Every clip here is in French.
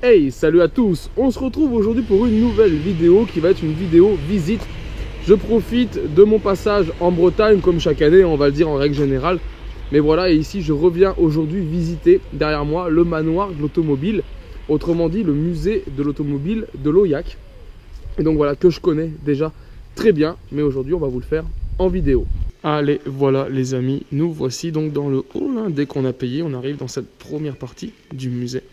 Hey, salut à tous. On se retrouve aujourd'hui pour une nouvelle vidéo qui va être une vidéo visite. Je profite de mon passage en Bretagne comme chaque année, on va le dire en règle générale. Mais voilà, et ici je reviens aujourd'hui visiter derrière moi le manoir de l'automobile, autrement dit le musée de l'automobile de l'Auillac. Et donc voilà, que je connais déjà très bien, mais aujourd'hui on va vous le faire en vidéo. Allez, voilà les amis, nous voici donc dans le hall, hein. Dès qu'on a payé, on arrive dans cette première partie du musée.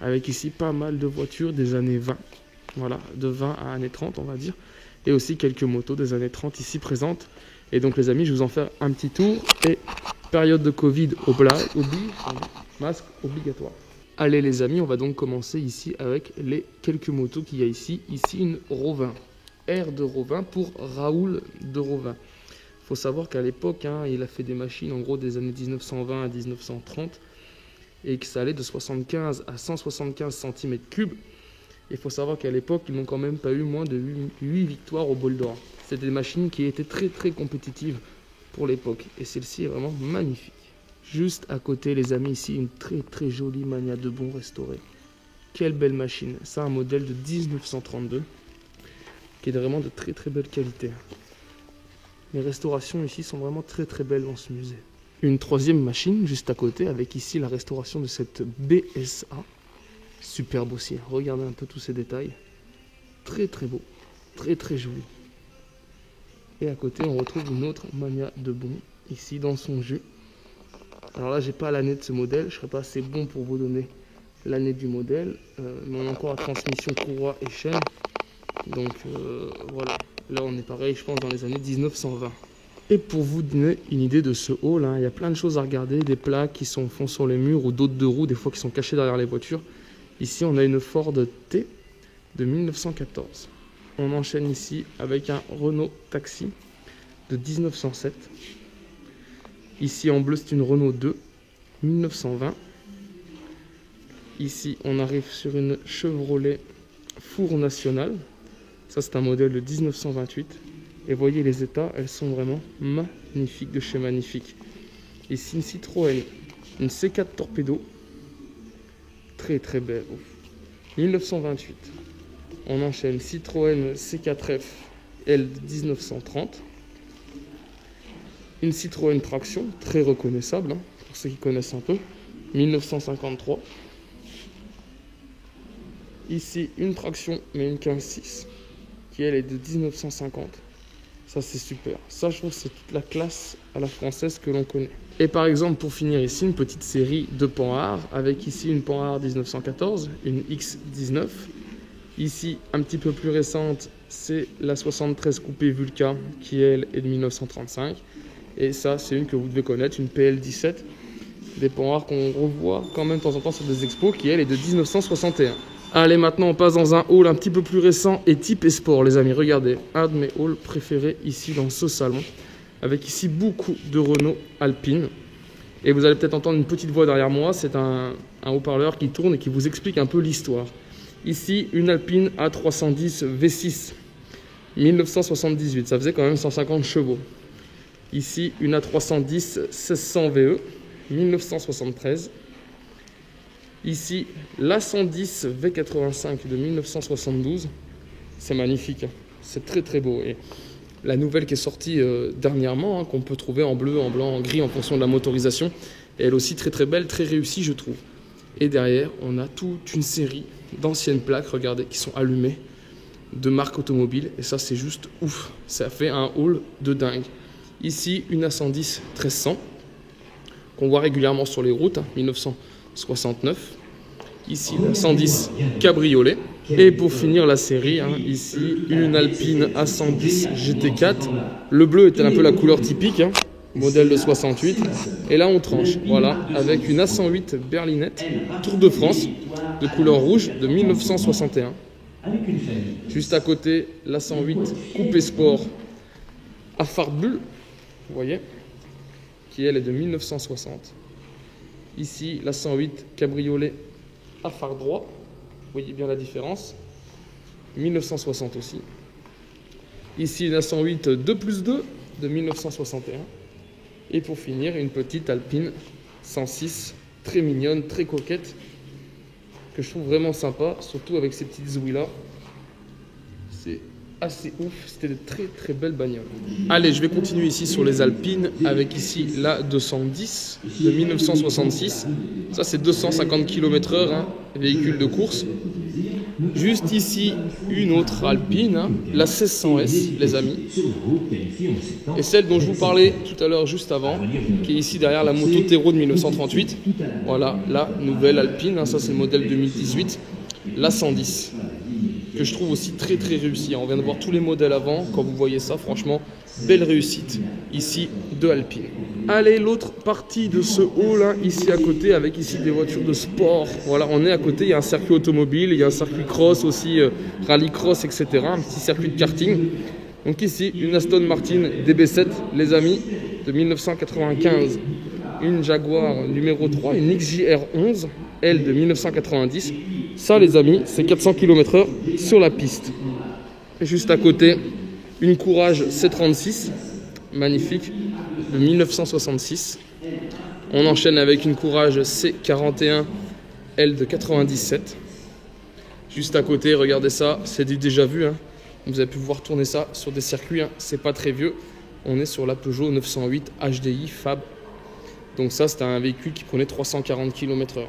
Avec ici pas mal de voitures des années 20, voilà, de 20 à années 30 on va dire. Et aussi quelques motos des années 30 ici présentes. Et donc les amis, je vous en fais un petit tour. Et période de Covid, masque obligatoire. Allez les amis, on va donc commencer ici avec les quelques motos qu'il y a ici. Ici une Rovin, R de Rovin pour Raoul de Rovin. Il faut savoir qu'à l'époque, hein, il a fait des machines en gros des années 1920 à 1930. Et que ça allait de 75 à 175 cm3. Il faut savoir qu'à l'époque, ils n'ont quand même pas eu moins de 8 victoires au bol d'or. C'était des machines qui étaient très compétitives pour l'époque. Et celle-ci est vraiment magnifique. Juste à côté, les amis, ici, une très jolie Mania de bon restaurée. Quelle belle machine. Ça, un modèle de 1932, qui est vraiment de très belle qualité. Les restaurations ici sont vraiment très belles dans ce musée. Une troisième machine juste à côté avec ici la restauration de cette BSA. Superbe aussi, regardez un peu tous ces détails. Très beau, très joli. Et à côté on retrouve une autre Mania de bon ici dans son jus. Alors là j'ai pas l'année de ce modèle, je serais pas assez bon pour vous donner l'année du modèle. Mais on a encore la transmission courroie et chaîne. Donc voilà, là on est pareil je pense dans les années 1920. Et pour vous donner une idée de ce hall, hein, il y a plein de choses à regarder, des plaques qui sont fond sur les murs ou d'autres de roues, des fois qui sont cachés derrière les voitures. Ici, on a une Ford T de 1914. On enchaîne ici avec un Renault Taxi de 1907. Ici, en bleu, c'est une Renault 2 1920. Ici, on arrive sur une Chevrolet Four National. Ça, c'est un modèle de 1928. Et voyez les états, elles sont vraiment magnifiques de chez magnifique. Ici une Citroën, une C4 Torpedo, très belle. 1928. On enchaîne Citroën C4F L 1930. Une Citroën Traction, très reconnaissable, hein, pour ceux qui connaissent un peu, 1953. Ici une Traction, mais une 15.6, qui elle est de 1950. Ça c'est super, ça je trouve que c'est toute la classe à la française que l'on connaît. Et par exemple pour finir ici une petite série de Panhard avec ici une Panhard 1914, une X19. Ici un petit peu plus récente c'est la 73 coupée Vulca qui elle est de 1935. Et ça c'est une que vous devez connaître, une PL17. Des Panhard qu'on revoit quand même de temps en temps sur des expos qui elle est de 1961. Allez, maintenant on passe dans un hall un petit peu plus récent et type sport, les amis. Regardez, un de mes halls préférés ici dans ce salon. Avec ici beaucoup de Renault Alpine. Et vous allez peut-être entendre une petite voix derrière moi. C'est un haut-parleur qui tourne et qui vous explique un peu l'histoire. Ici, une Alpine A310 V6, 1978. Ça faisait quand même 150 chevaux. Ici, une A310 1600 VE, 1973. Ici, l'A110 V85 de 1972, c'est magnifique, hein. C'est très beau. Et la nouvelle qui est sortie dernièrement, hein, qu'on peut trouver en bleu, en blanc, en gris, en fonction de la motorisation, est elle aussi très belle, très réussie, je trouve. Et derrière, on a toute une série d'anciennes plaques, regardez, qui sont allumées, de marques automobiles. Et ça, c'est juste ouf. Ça fait un haul de dingue. Ici, une A110 1300, qu'on voit régulièrement sur les routes, hein, 1969. Ici la 110 cabriolet. Et pour finir la série, hein, ici une Alpine A110 GT4. Le bleu était un peu la couleur typique, hein, modèle de 68. Et là on tranche, voilà, avec une A108 berlinette Tour de France de couleur rouge de 1961. Juste à côté, l'A108 coupé sport à phare bulle, vous voyez, qui elle est de 1960. Ici, la 108 cabriolet à phare droit, vous voyez bien la différence, 1960 aussi. Ici, la 108 2+2 de 1961. Et pour finir, une petite Alpine 106, très mignonne, très coquette, que je trouve vraiment sympa, surtout avec ces petites zouilles là. C'est assez ouf, c'était de très très belles bagnoles. Allez, je vais continuer ici sur les Alpines avec ici la 210 de 1966. Ça c'est 250 km/h, hein, véhicule de course. Juste ici une autre Alpine, hein, la 1600S les amis. Et celle dont je vous parlais tout à l'heure juste avant, qui est ici derrière la moto Tero de 1938. Voilà la nouvelle Alpine, hein, ça c'est le modèle 2018, la 110. Que je trouve aussi très très réussi. On vient de voir tous les modèles avant. Quand vous voyez ça, franchement, belle réussite ici de Alpine. Allez, l'autre partie de ce hall, hein, ici à côté, avec ici des voitures de sport. Voilà, on est à côté, il y a un circuit automobile, il y a un circuit cross aussi, rallye cross, etc. Un petit circuit de karting. Donc ici, une Aston Martin DB7, les amis, de 1995. Une Jaguar numéro 3, une XJR11, elle de 1990. Ça les amis, c'est 400 km/h sur la piste. Et juste à côté, une Courage C36, magnifique, de 1966. On enchaîne avec une Courage C41, elle de 97. Juste à côté, regardez ça, c'est du déjà vu, hein. Vous avez pu voir tourner ça sur des circuits, hein. C'est pas très vieux. On est sur la Peugeot 908 HDI Fab. Donc ça, c'était un véhicule qui prenait 340 km/h.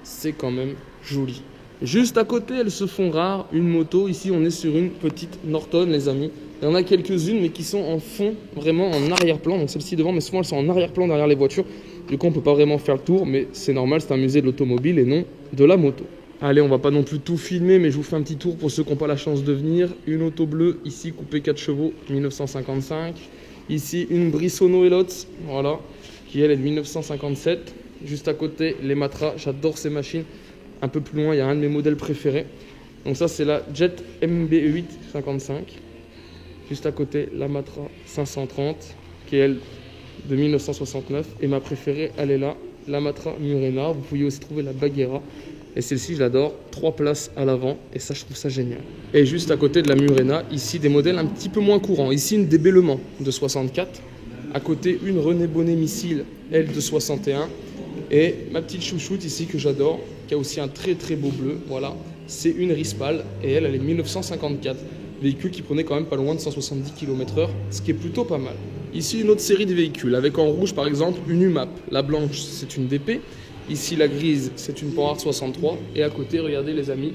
C'est quand même joli. Juste à côté, elles se font rares, une moto. Ici, on est sur une petite Norton, les amis. Il y en a quelques-unes, mais qui sont en fond, vraiment en arrière-plan. Donc celle-ci devant, mais souvent elles sont en arrière-plan derrière les voitures. Du coup, on ne peut pas vraiment faire le tour, mais c'est normal, c'est un musée de l'automobile et non de la moto. Allez, on va pas non plus tout filmer, mais je vous fais un petit tour pour ceux qui n'ont pas la chance de venir. Une auto bleue, ici, coupée 4 chevaux, 1955. Ici, une Brissono Elots, voilà, qui elle est de 1957. Juste à côté, les Matra, j'adore ces machines. Un peu plus loin, il y a un de mes modèles préférés. Donc ça, c'est la Jet MB8 55. Juste à côté, la Matra 530, qui est elle de 1969. Et ma préférée, elle est là, la Matra Murena. Vous pouvez aussi trouver la Bagheera. Et celle-ci, je l'adore. 3 places à l'avant. Et ça, je trouve ça génial. Et juste à côté de la Murena, ici, des modèles un petit peu moins courants. Ici, une DB Le Mans de 64. À côté, une René Bonnet Missile, elle de 61. Et ma petite chouchoute ici que j'adore, qui a aussi un très très beau bleu, voilà, c'est une Rispal et elle est de 1954. Véhicule qui prenait quand même pas loin de 170 km/h, ce qui est plutôt pas mal. Ici une autre série de véhicules, avec en rouge par exemple une UMAP. La blanche c'est une DP, ici la grise c'est une Panhard 63 et à côté regardez les amis,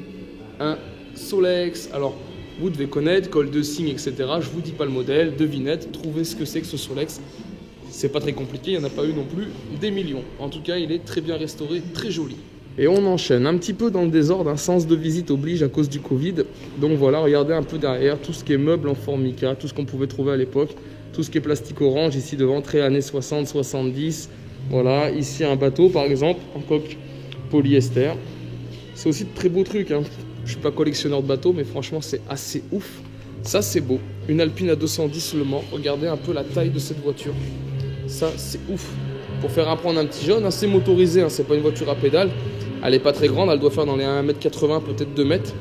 un Solex. Alors vous devez connaître, col de cygne etc. Je vous dis pas le modèle, devinette, trouvez ce que c'est que ce Solex. C'est pas très compliqué, il n'y en a pas eu non plus des millions. En tout cas, il est très bien restauré, très joli. Et on enchaîne un petit peu dans le désordre, un sens de visite oblige à cause du Covid. Donc voilà, regardez un peu derrière, tout ce qui est meubles en formica, tout ce qu'on pouvait trouver à l'époque, tout ce qui est plastique orange, ici devant, très années 60, 70. Voilà, ici un bateau par exemple, en coque polyester. C'est aussi de très beaux trucs, hein. Je suis pas collectionneur de bateaux, mais franchement, c'est assez ouf. Ça, c'est beau. Une Alpine à 210 Le Mans. Regardez un peu la taille de cette voiture. Ça, c'est ouf. Pour faire apprendre un petit jeune, hein, c'est motorisé, hein, c'est pas une voiture à pédale. Elle est pas très grande, elle doit faire dans les 1m80, peut-être 2 mètres.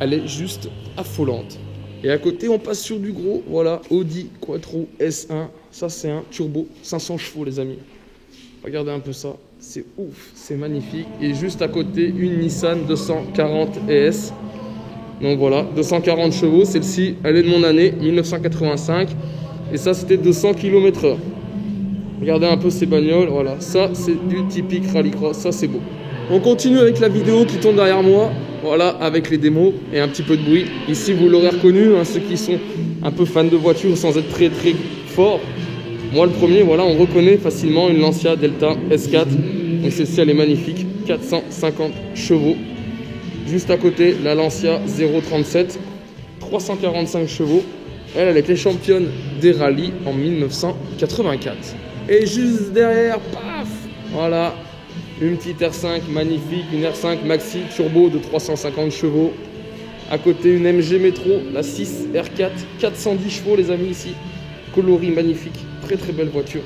Elle est juste affolante. Et à côté, on passe sur du gros. Voilà, Audi Quattro S1. Ça, c'est un turbo 500 chevaux, les amis. Regardez un peu ça. C'est ouf, c'est magnifique. Et juste à côté, une Nissan 240 ES. Donc voilà, 240 chevaux. Celle-ci, elle est de mon année, 1985. Et ça, c'était 200 km/h. Regardez un peu ces bagnoles, voilà, ça c'est du typique rallycross, ça c'est beau. On continue avec la vidéo qui tourne derrière moi, voilà, avec les démos et un petit peu de bruit. Ici vous l'aurez reconnu, hein, ceux qui sont un peu fans de voitures sans être très très forts. Moi le premier, voilà, on reconnaît facilement une Lancia Delta S4. Et celle-ci elle est magnifique, 450 chevaux. Juste à côté, la Lancia 037, 345 chevaux. Elle était championne des rallyes en 1984. Et juste derrière, paf, voilà, une petite R5 magnifique, une R5 Maxi Turbo de 350 chevaux. À côté, une MG Metro, la 6 R4, 410 chevaux les amis ici. Coloris magnifique, très très belle voiture.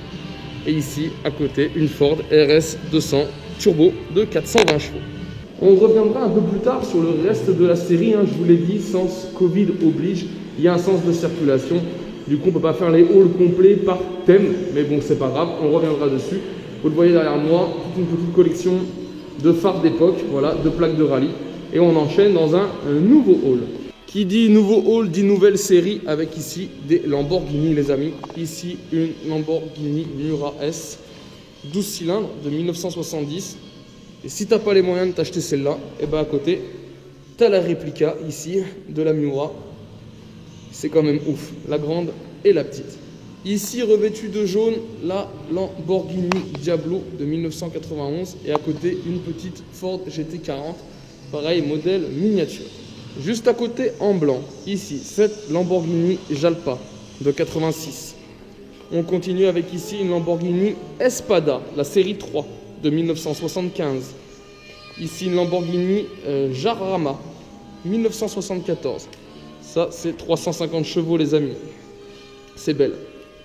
Et ici, à côté, une Ford RS 200 Turbo de 420 chevaux. On reviendra un peu plus tard sur le reste de la série, hein, je vous l'ai dit, sens Covid oblige, il y a un sens de circulation. Du coup, on ne peut pas faire les halls complets par thème, mais bon, c'est pas grave, on reviendra dessus. Vous le voyez derrière moi, toute une petite collection de phares d'époque, voilà, de plaques de rallye. Et on enchaîne dans un nouveau hall. Qui dit nouveau hall dit nouvelle série avec ici des Lamborghini les amis. Ici une Lamborghini Miura S 12 cylindres de 1970. Et si t'as pas les moyens de t'acheter celle-là, et ben à côté, t'as la réplica ici de la Miura. C'est quand même ouf, la grande et la petite. Ici revêtue de jaune, la Lamborghini Diablo de 1991. Et à côté, une petite Ford GT40, pareil modèle miniature. Juste à côté, en blanc, ici, cette Lamborghini Jalpa de 86. On continue avec ici une Lamborghini Espada, la série 3 de 1975. Ici, une Lamborghini Jarama, 1974. Ça, c'est 350 chevaux, les amis. C'est belle.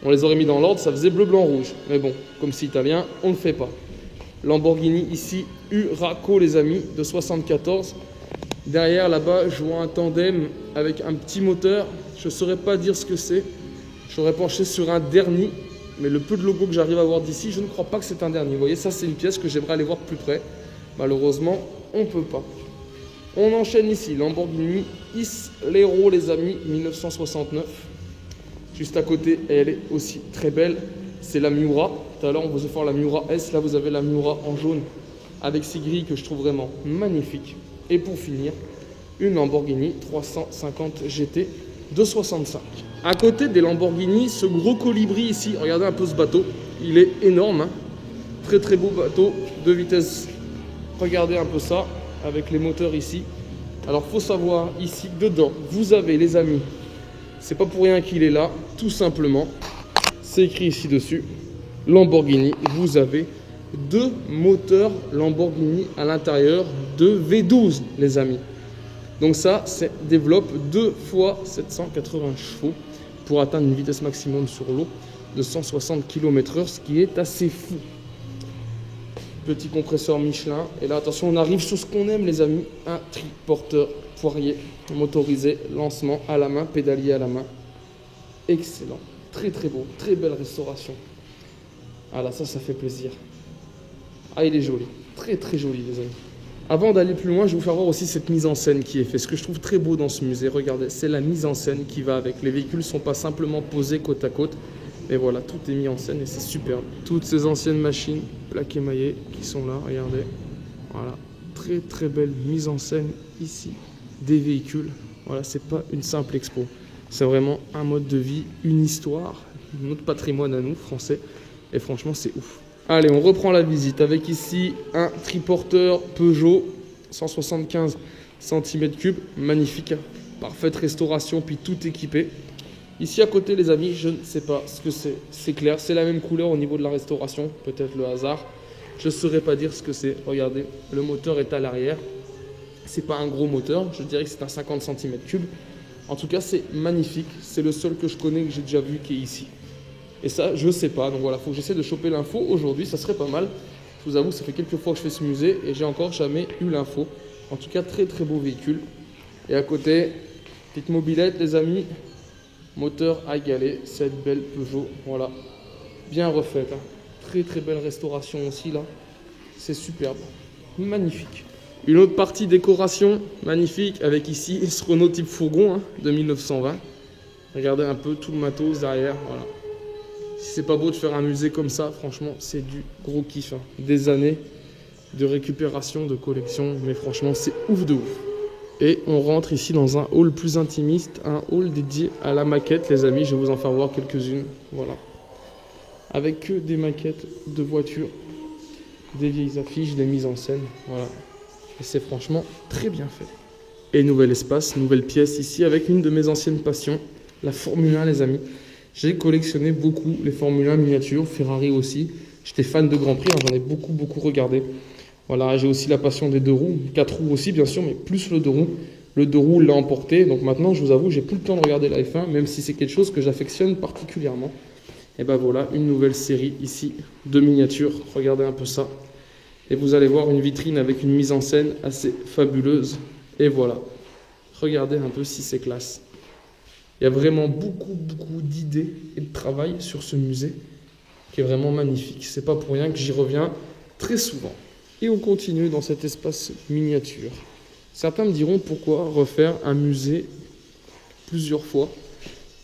On les aurait mis dans l'ordre, ça faisait bleu, blanc, rouge. Mais bon, comme c'est italien, on ne le fait pas. Lamborghini ici, Huraco, les amis, de 74. Derrière, là-bas, je vois un tandem avec un petit moteur. Je ne saurais pas dire ce que c'est. J'aurais penché sur un dernier, mais le peu de logo que j'arrive à voir d'ici, je ne crois pas que c'est un dernier. Vous voyez, ça, c'est une pièce que j'aimerais aller voir de plus près. Malheureusement, on ne peut pas. On enchaîne ici, Lamborghini Islero, les amis, 1969. Juste à côté, elle est aussi très belle. C'est la Miura. Tout à l'heure, on vous a fait la Miura S. Là, vous avez la Miura en jaune avec ces grilles que je trouve vraiment magnifiques. Et pour finir, une Lamborghini 350 GT de 65. À côté des Lamborghini, ce gros colibri ici, regardez un peu ce bateau. Il est énorme. Hein. Très très beau bateau, 2 vitesses. Regardez un peu ça, avec les moteurs ici. Alors, faut savoir ici, dedans, vous avez les amis. C'est pas pour rien qu'il est là, tout simplement. C'est écrit ici dessus, Lamborghini. Vous avez 2 moteurs Lamborghini à l'intérieur de V12, les amis. Donc ça développe 2 fois 780 chevaux pour atteindre une vitesse maximum sur l'eau de 160 km/h, ce qui est assez fou. Petit compresseur Michelin. Et là, attention, on arrive sur ce qu'on aime, les amis. Un triporteur Poirier motorisé, lancement à la main, pédalier à la main. Excellent. Très très beau, très belle restauration. Ah là, ça fait plaisir. Ah, il est joli. Très très joli, les amis. Avant d'aller plus loin, je vais vous faire voir aussi cette mise en scène qui est faite. Ce que je trouve très beau dans ce musée, regardez, c'est la mise en scène qui va avec. Les véhicules ne sont pas simplement posés côte à côte. Mais voilà, tout est mis en scène et c'est superbe. Toutes ces anciennes machines plaquées émaillées qui sont là, regardez. Voilà, très très belle mise en scène ici des véhicules. Voilà, c'est pas une simple expo. C'est vraiment un mode de vie, une histoire, notre patrimoine à nous, français. Et franchement, c'est ouf. Allez, on reprend la visite avec ici un triporteur Peugeot 175 cm3, magnifique, parfaite restauration, puis tout équipé. Ici à côté, les amis, je ne sais pas ce que c'est. C'est clair, c'est la même couleur au niveau de la restauration, peut-être le hasard. Je ne saurais pas dire ce que c'est. Regardez, le moteur est à l'arrière. C'est pas un gros moteur, je dirais que c'est un 50 cm3. En tout cas, c'est magnifique. C'est le seul que je connais, que j'ai déjà vu, qui est ici. Et ça, je sais pas. Donc voilà, il faut que j'essaie de choper l'info aujourd'hui. Ça serait pas mal. Je vous avoue, ça fait quelques fois que je fais ce musée et j'ai encore jamais eu l'info. En tout cas, très très beau véhicule. Et à côté, petite mobilette, les amis. Moteur à galet, cette belle Peugeot. Voilà, bien refaite. Hein. Très très belle restauration aussi là. C'est superbe. Magnifique. Une autre partie décoration magnifique avec ici ce Renault type fourgon hein, de 1920. Regardez un peu tout le matos derrière. Voilà. Si c'est pas beau de faire un musée comme ça, franchement, c'est du gros kiff. Hein. Des années de récupération, de collection, mais franchement, c'est ouf de ouf. Et on rentre ici dans un hall plus intimiste, un hall dédié à la maquette, les amis. Je vais vous en faire voir quelques-unes. Voilà. Avec que des maquettes de voitures, des vieilles affiches, des mises en scène. Voilà. Et c'est franchement très bien fait. Et nouvel espace, nouvelle pièce ici avec une de mes anciennes passions, la Formule 1, les amis. J'ai collectionné beaucoup les Formule 1 miniatures, Ferrari aussi. J'étais fan de Grand Prix, hein, j'en ai beaucoup regardé. Voilà, j'ai aussi la passion des 2 roues, 4 roues aussi bien sûr, mais plus le 2 roues. Le 2 roues l'a emporté, donc maintenant je vous avoue, j'ai plus le temps de regarder la F1, même si c'est quelque chose que j'affectionne particulièrement. Et ben voilà, une nouvelle série ici de miniatures, regardez un peu ça. Et vous allez voir une vitrine avec une mise en scène assez fabuleuse. Et voilà, regardez un peu si c'est classe. Il y a vraiment beaucoup d'idées et de travail sur ce musée qui est vraiment magnifique. C'est pas pour rien que j'y reviens très souvent. Et on continue dans cet espace miniature. Certains me diront pourquoi refaire un musée plusieurs fois.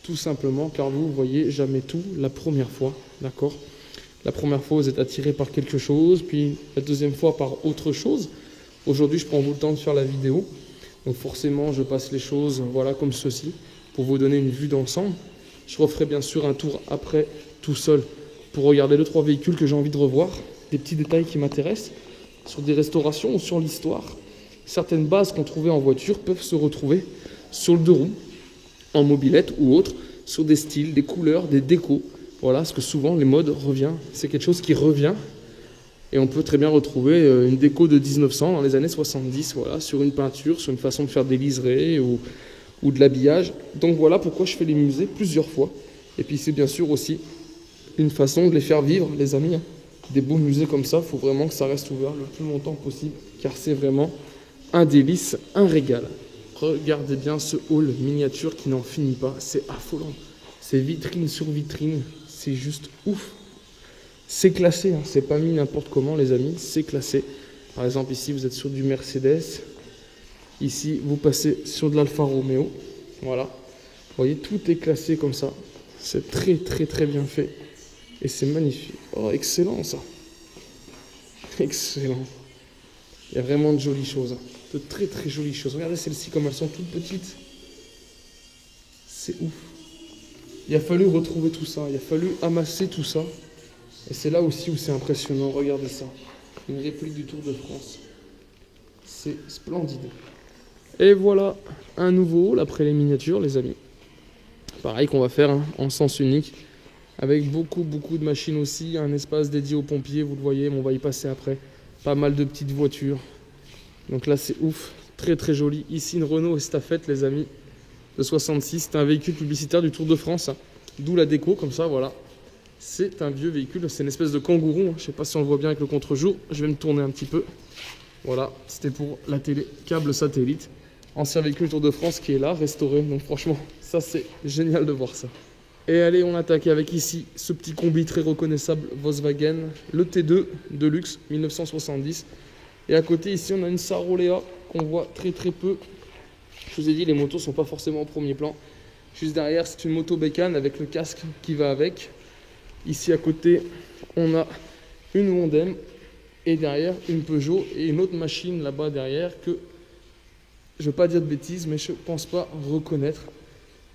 Tout simplement car vous voyez jamais tout la première fois, d'accord? La première fois vous êtes attiré par quelque chose, puis la deuxième fois par autre chose. Aujourd'hui je prends le temps de faire la vidéo, donc forcément je passe les choses voilà comme ceci pour vous donner une vue d'ensemble. Je referai bien sûr un tour après tout seul pour regarder 2-3 véhicules que j'ai envie de revoir, des petits détails qui m'intéressent sur des restaurations ou sur l'histoire. Certaines bases qu'on trouvait en voiture peuvent se retrouver sur le deux roues, en mobilette ou autre, sur des styles, des couleurs, des décos. Voilà, parce que souvent les modes reviennent, c'est quelque chose qui revient. Et on peut très bien retrouver une déco de 1900 dans les années 70, voilà, sur une peinture, sur une façon de faire des liserés ou de l'habillage. Donc voilà pourquoi je fais les musées plusieurs fois. Et puis c'est bien sûr aussi une façon de les faire vivre, les amis. Des beaux musées comme ça, il faut vraiment que ça reste ouvert le plus longtemps possible, car c'est vraiment un délice, un régal. Regardez bien ce hall miniature qui n'en finit pas, c'est affolant. C'est vitrine sur vitrine, c'est juste ouf. C'est classé, hein. C'est pas mis n'importe comment les amis, c'est classé. Par exemple ici vous êtes sur du Mercedes, ici vous passez sur de l'Alfa Romeo, voilà. Vous voyez, tout est classé comme ça, c'est très très très bien fait. Et c'est magnifique. Oh, excellent ça. Excellent. Il y a vraiment de jolies choses. De très très jolies choses. Regardez celles-ci comme elles sont toutes petites. C'est ouf. Il a fallu retrouver tout ça. Il a fallu amasser tout ça. Et c'est là aussi où c'est impressionnant. Regardez ça. Une réplique du Tour de France. C'est splendide. Et voilà un nouveau hall après les miniatures les amis. Pareil qu'on va faire hein, en sens unique. Avec beaucoup de machines aussi, un espace dédié aux pompiers, vous le voyez, mais on va y passer après. Pas mal de petites voitures. Donc là c'est ouf, très très joli. Ici une Renault Estafette les amis, de 66. C'est un véhicule publicitaire du Tour de France, hein. D'où la déco comme ça, voilà. C'est un vieux véhicule, c'est une espèce de kangourou, hein. Je sais pas si on le voit bien avec le contre-jour. Je vais me tourner un petit peu. Voilà, c'était pour la télé, câble satellite. Ancien véhicule Tour de France qui est là, restauré. Donc franchement, ça c'est génial de voir ça. Et allez, on attaque avec ici ce petit combi très reconnaissable Volkswagen, le T2 de luxe 1970. Et à côté ici, on a une Sarolea qu'on voit très très peu. Je vous ai dit, les motos sont pas forcément au premier plan. Juste derrière, c'est une moto bécane avec le casque qui va avec. Ici à côté, on a une Wondem et derrière une Peugeot et une autre machine là-bas derrière que je ne veux pas dire de bêtises, mais je ne pense pas reconnaître.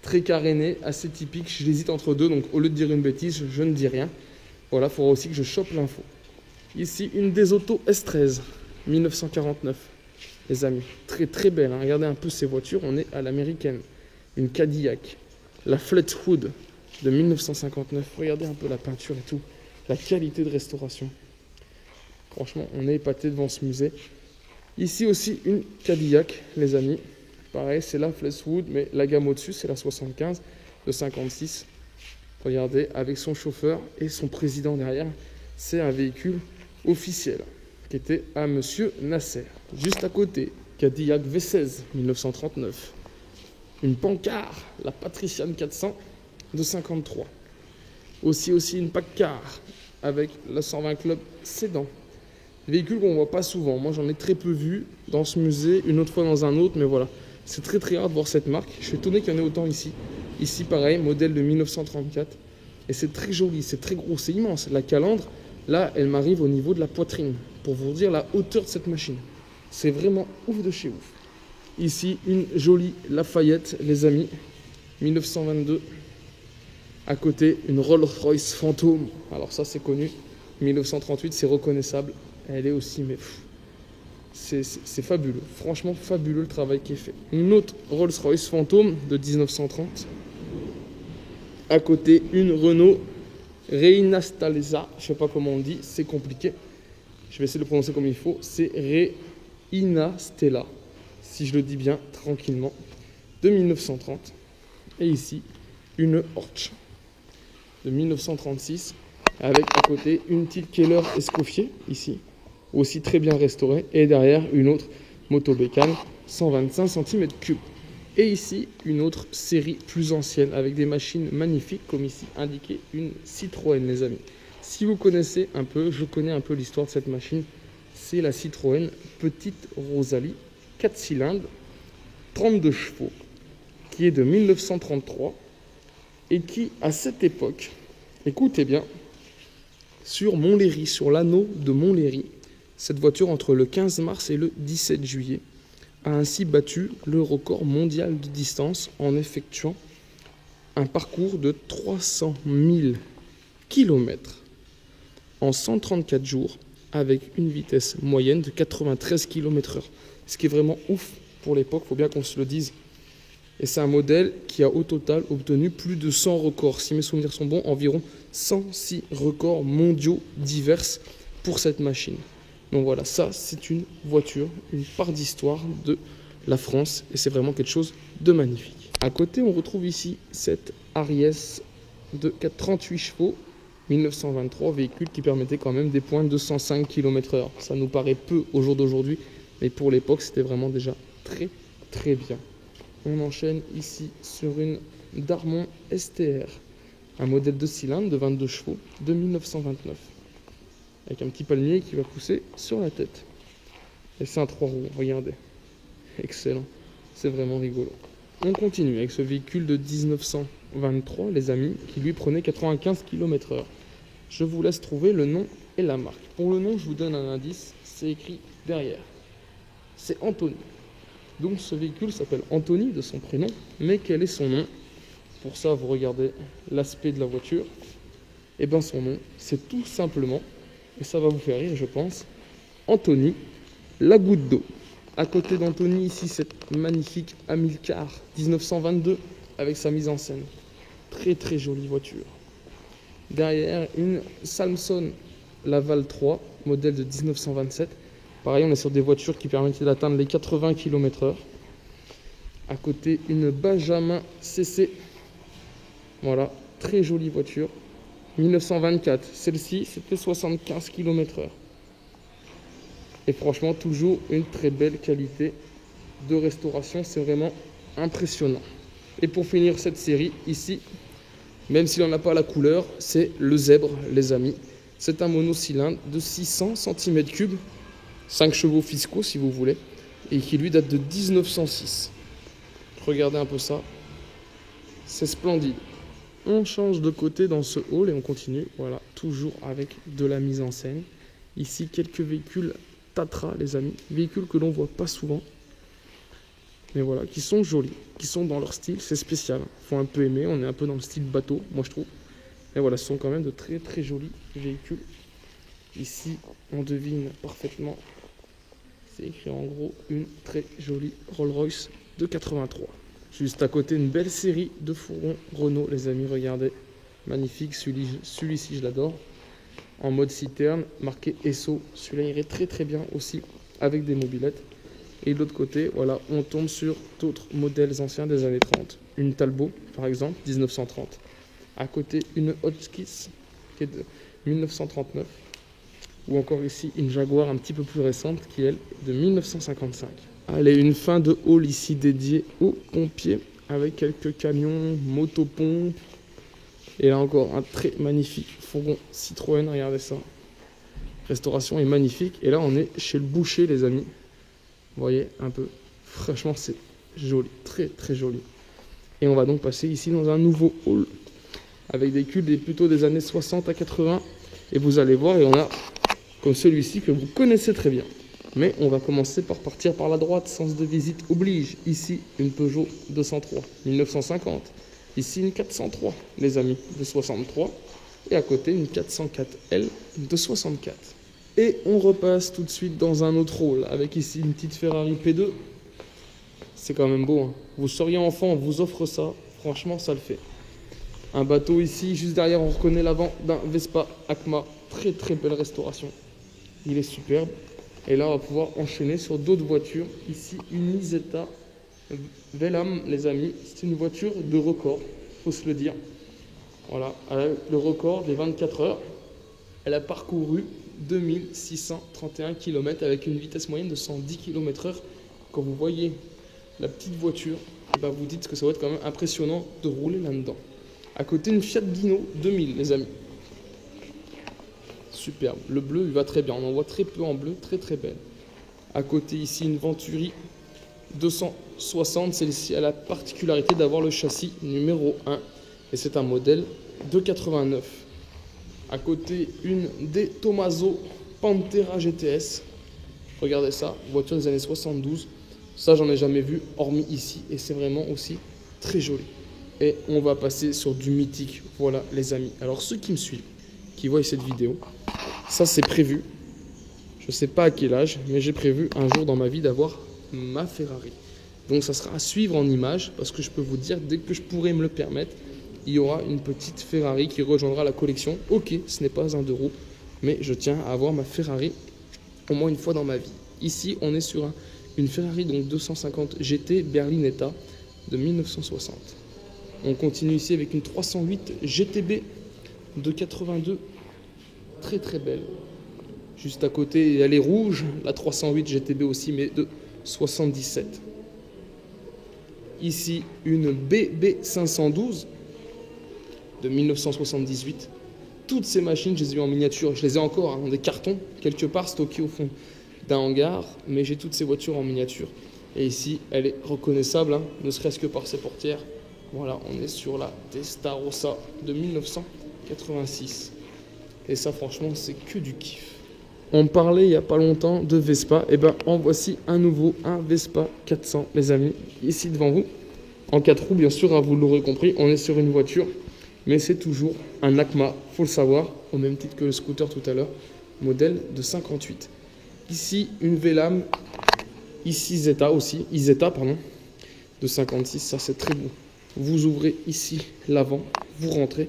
Très caréné, assez typique, je l'hésite entre deux, donc au lieu de dire une bêtise, je ne dis rien. Voilà, il faudra aussi que je chope l'info. Ici, une des autos S13, 1949, les amis. Très très belle, hein. Regardez un peu ces voitures, on est à l'américaine. Une Cadillac, la Fleetwood de 1959. Regardez un peu la peinture et tout, la qualité de restauration. Franchement, on est épaté devant ce musée. Ici aussi, une Cadillac, les amis. Pareil, c'est la Fleetwood, mais la gamme au-dessus, c'est la 75 de 56. Regardez, avec son chauffeur et son président derrière, c'est un véhicule officiel qui était à Monsieur Nasser. Juste à côté, Cadillac V16 1939. Une Packard, la Patrician 400 de 53. Aussi une Packard avec la 120 Club Sédan. Véhicule qu'on ne voit pas souvent. Moi, j'en ai très peu vu dans ce musée, une autre fois dans un autre, mais voilà. C'est très très rare de voir cette marque. Je suis étonné qu'il y en ait autant ici. Ici, pareil, modèle de 1934. Et c'est très joli, c'est très gros, c'est immense. La calandre, là, elle m'arrive au niveau de la poitrine. Pour vous dire la hauteur de cette machine. C'est vraiment ouf de chez ouf. Ici, une jolie Lafayette, les amis. 1922. À côté, une Rolls-Royce Phantom. Alors ça, c'est connu. 1938, c'est reconnaissable. Elle est aussi, mais c'est fabuleux. Franchement, fabuleux le travail qui est fait. Une autre Rolls-Royce Phantom de 1930. À côté, une Renault Reinastalesa. Je ne sais pas comment on dit, c'est compliqué. Je vais essayer de le prononcer comme il faut. C'est Reinastela, si je le dis bien, tranquillement. De 1930. Et ici, une Horch de 1936. Avec à côté une petite Keller Escoffier, ici. Aussi très bien restaurée. Et derrière, une autre moto bécane, 125 cm3. Et ici, une autre série plus ancienne, avec des machines magnifiques, comme ici indiqué, une Citroën, les amis. Si vous connaissez un peu, je connais un peu l'histoire de cette machine, c'est la Citroën Petite Rosalie 4 cylindres, 32 chevaux, qui est de 1933 et qui, à cette époque, écoutez bien, sur Montlhéry, sur l'anneau de Montlhéry, cette voiture entre le 15 mars et le 17 juillet a ainsi battu le record mondial de distance en effectuant un parcours de 300 000 km en 134 jours avec une vitesse moyenne de 93 km/h. Ce qui est vraiment ouf pour l'époque, il faut bien qu'on se le dise. Et c'est un modèle qui a au total obtenu plus de 100 records. Si mes souvenirs sont bons, environ 106 records mondiaux divers pour cette machine. Donc voilà, ça c'est une voiture, une part d'histoire de la France et c'est vraiment quelque chose de magnifique. À côté, on retrouve ici cette Ariès de 38 chevaux, 1923, véhicule qui permettait quand même des pointes de 105 km/h. Ça nous paraît peu au jour d'aujourd'hui, mais pour l'époque, c'était vraiment déjà très très bien. On enchaîne ici sur une Darmon STR, un modèle de cylindre de 22 chevaux de 1929. Avec un petit palmier qui va pousser sur la tête. Et c'est un 3 roues, regardez. Excellent, c'est vraiment rigolo. On continue avec ce véhicule de 1923, les amis, qui lui prenait 95 km/h. Je vous laisse trouver le nom et la marque. Pour le nom, je vous donne un indice, c'est écrit derrière. C'est Anthony. Donc ce véhicule s'appelle Anthony de son prénom, mais quel est son nom? Pour ça, vous regardez l'aspect de la voiture. Et bien son nom, c'est tout simplement, et ça va vous faire rire je pense, Anthony, la goutte d'eau. À côté d'Anthony, ici, cette magnifique Amilcar 1922 avec sa mise en scène. Très très jolie voiture. Derrière, une Salmson Laval 3, modèle de 1927. Pareil, on est sur des voitures qui permettaient d'atteindre les 80 km/h. À côté, une Benjamin CC. Voilà, très jolie voiture. 1924, celle-ci c'était 75 km/h. Et franchement, toujours une très belle qualité de restauration, c'est vraiment impressionnant. Et pour finir cette série, ici, même s'il n'en a pas la couleur, c'est le Zèbre, les amis. C'est un monocylindre de 600 cm3, 5 chevaux fiscaux si vous voulez, et qui lui date de 1906. Regardez un peu ça, c'est splendide. On change de côté dans ce hall et on continue, voilà, toujours avec de la mise en scène. Ici, quelques véhicules Tatra, les amis, véhicules que l'on voit pas souvent, mais voilà, qui sont jolis, qui sont dans leur style, c'est spécial. Faut un peu aimer, on est un peu dans le style bateau, moi je trouve. Et voilà, ce sont quand même de très très jolis véhicules. Ici, on devine parfaitement, c'est écrit en gros, une très jolie Rolls-Royce de 83. Juste à côté, une belle série de fourgons Renault, les amis, regardez. Magnifique, celui-ci je l'adore. En mode citerne, marqué Esso. Celui-là irait très très bien aussi avec des mobylettes. Et de l'autre côté, voilà, on tombe sur d'autres modèles anciens des années 30. Une Talbot, par exemple, 1930. À côté, une Hotchkiss, qui est de 1939. Ou encore ici, une Jaguar un petit peu plus récente, qui elle, est de 1955. Allez, une fin de hall ici dédiée aux pompiers, avec quelques camions, motopompes. Et là encore, un très magnifique fourgon Citroën, regardez ça. Restauration est magnifique. Et là, on est chez le boucher, les amis. Vous voyez, un peu. Franchement, c'est joli, très très joli. Et on va donc passer ici dans un nouveau hall, avec des véhicules plutôt des années 60 à 80. Et vous allez voir, et on a comme celui-ci que vous connaissez très bien. Mais on va commencer par partir par la droite, sens de visite oblige. Ici, une Peugeot 203, 1950. Ici, une 403, les amis, de 63. Et à côté, une 404L de 64. Et on repasse tout de suite dans un autre rôle, avec ici une petite Ferrari P2. C'est quand même beau, hein. Vous seriez enfant, on vous offre ça. Franchement, ça le fait. Un bateau ici, juste derrière, on reconnaît l'avant d'un Vespa Acma. Très très belle restauration. Il est superbe. Et là, on va pouvoir enchaîner sur d'autres voitures. Ici, une Isetta Velam, les amis. C'est une voiture de record, faut se le dire. Voilà, elle a le record des 24 heures. Elle a parcouru 2631 km avec une vitesse moyenne de 110 km/h. Quand vous voyez la petite voiture, et ben vous dites que ça va être quand même impressionnant de rouler là-dedans. À côté, une Fiat Dino 2000, les amis. superbe. Le bleu, il va très bien. On en voit très peu en bleu, très très belle. À côté, ici, une Venturi 260. Celle-ci a la particularité d'avoir le châssis numéro 1. Et c'est un modèle de 89. À côté, une des Tomaso Pantera GTS. Regardez ça, voiture des années 72. Ça, j'en ai jamais vu, hormis ici. Et c'est vraiment aussi très joli. Et on va passer sur du mythique. Voilà, les amis. Alors, ceux qui me suivent, qui voient cette vidéo, ça, c'est prévu. Je ne sais pas à quel âge, mais j'ai prévu un jour dans ma vie d'avoir ma Ferrari. Donc, ça sera à suivre en images, parce que je peux vous dire, dès que je pourrai me le permettre, il y aura une petite Ferrari qui rejoindra la collection. Ok, ce n'est pas un 2 roues, mais je tiens à avoir ma Ferrari au moins une fois dans ma vie. Ici, on est sur une Ferrari donc 250 GT Berlinetta de 1960. On continue ici avec une 308 GTB de 82, très très belle. Juste à côté, elle est rouge, la 308 GTB aussi, mais de 77. Ici, une BB 512 de 1978. Toutes ces machines, je les ai eues en miniature. Je les ai encore dans des cartons, quelque part stockés au fond d'un hangar, mais j'ai toutes ces voitures en miniature. Et ici, elle est reconnaissable, ne serait-ce que par ses portières. Voilà, on est sur la Testarossa de 1986. Et ça, franchement, c'est que du kiff. On parlait il n'y a pas longtemps de Vespa. Et ben, en voici un nouveau, un Vespa 400, les amis, ici devant vous. En 4 roues, bien sûr, vous l'aurez compris, on est sur une voiture. Mais c'est toujours un ACMA, faut le savoir, au même titre que le scooter tout à l'heure, modèle de 58. Ici, une VLAM, ici Isetta, pardon, de 56, ça c'est très beau. Vous ouvrez ici l'avant, vous rentrez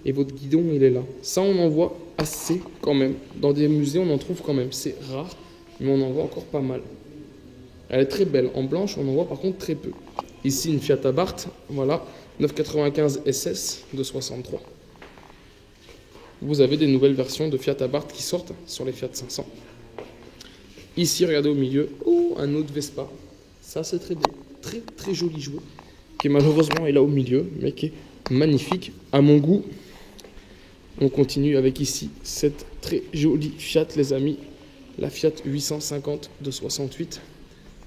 et votre guidon il est là. Ça on en voit assez quand même. Dans des musées on en trouve quand même. C'est rare mais on en voit encore pas mal. Elle est très belle. En blanche on en voit par contre très peu. Ici une Fiat Abarth, voilà, 995 SS de 63. Vous avez des nouvelles versions de Fiat Abarth qui sortent sur les Fiat 500. Ici regardez au milieu, oh un autre Vespa. Ça c'est très beau, très très joli jouet. Qui malheureusement est là au milieu, mais qui est magnifique à mon goût. On continue avec ici cette très jolie Fiat, les amis, la Fiat 850 de 68.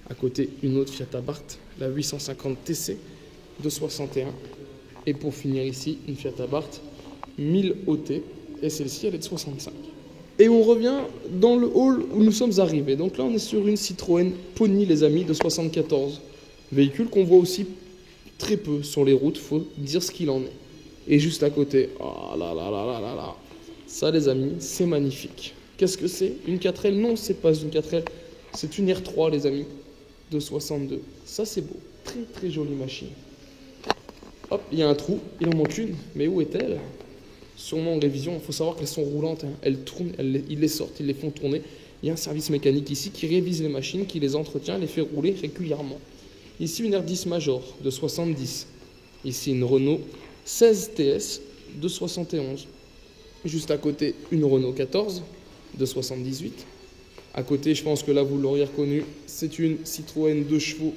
À côté, une autre Fiat Abarth, la 850 TC de 61. Et pour finir ici, une Fiat Abarth 1000 OT, et celle-ci, elle est de 65. Et on revient dans le hall où nous sommes arrivés. Donc là, on est sur une Citroën Pony, les amis, de 74. Véhicule qu'on voit aussi très peu sur les routes, faut dire ce qu'il en est. Et juste à côté, oh là là là là là là, ça les amis, c'est magnifique. Qu'est-ce que c'est? Une 4L? Non, c'est pas une 4L, c'est une R3 les amis, de 62. Ça c'est beau, très très jolie machine. Hop, il y a un trou, il en manque une, mais où est-elle? Sûrement en révision, il faut savoir qu'elles sont roulantes, elles tournent, ils les sortent, ils les font tourner. Il y a un service mécanique ici qui révise les machines, qui les entretient, les fait rouler régulièrement. Ici, une R10 Major de 70. Ici, une Renault 16 TS de 71. Juste à côté, une Renault 14 de 78. À côté, je pense que là, vous l'auriez reconnu, c'est une Citroën 2 chevaux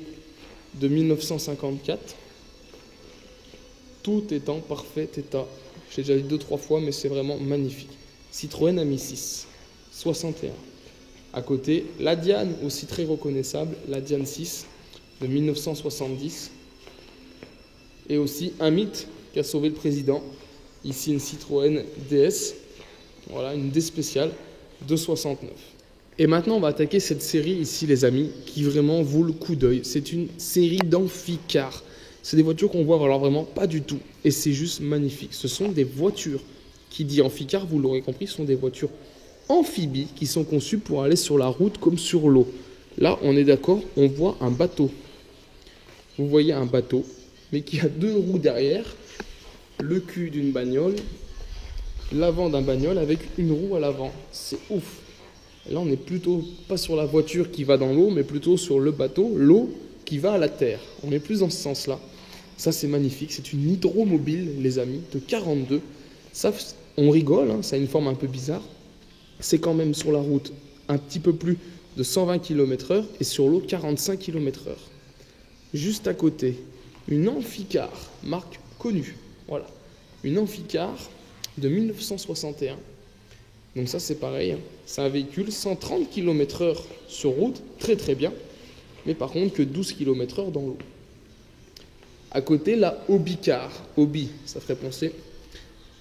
de 1954. Tout est en parfait état. J'ai déjà dit 2-3 fois, mais c'est vraiment magnifique. Citroën Ami 6, 61. À côté, la Diane, aussi très reconnaissable, la Diane 6 de 1970. Et aussi un mythe qui a sauvé le président. Ici, une Citroën DS. Voilà, une D spéciale de 69. Et maintenant, on va attaquer cette série ici, les amis, qui vraiment vaut le coup d'œil. C'est une série d'amphicars. C'est des voitures qu'on voit alors vraiment pas du tout. Et c'est juste magnifique. Ce sont des voitures. Qui dit amphicar, vous l'aurez compris, ce sont des voitures amphibies qui sont conçues pour aller sur la route comme sur l'eau. Là, on est d'accord, on voit un bateau. Vous voyez un bateau, mais qui a 2 roues derrière, le cul d'une bagnole, l'avant d'un bagnole avec une roue à l'avant. C'est ouf. Là, on n'est plutôt pas sur la voiture qui va dans l'eau, mais plutôt sur le bateau, l'eau qui va à la terre. On est plus dans ce sens-là. Ça, c'est magnifique. C'est une hydromobile, les amis, de 42. Ça, on rigole, hein, ça a une forme un peu bizarre. C'est quand même sur la route un petit peu plus de 120 km/h et sur l'eau 45 km/h. Juste à côté, une Amphicar, marque connue. Voilà, une Amphicar de 1961 Donc ça c'est pareil, hein. C'est un véhicule 130 km/h sur route, très très bien, mais par contre que 12 km/h dans l'eau. À côté, la Hobby Car. Hobby, ça ferait penser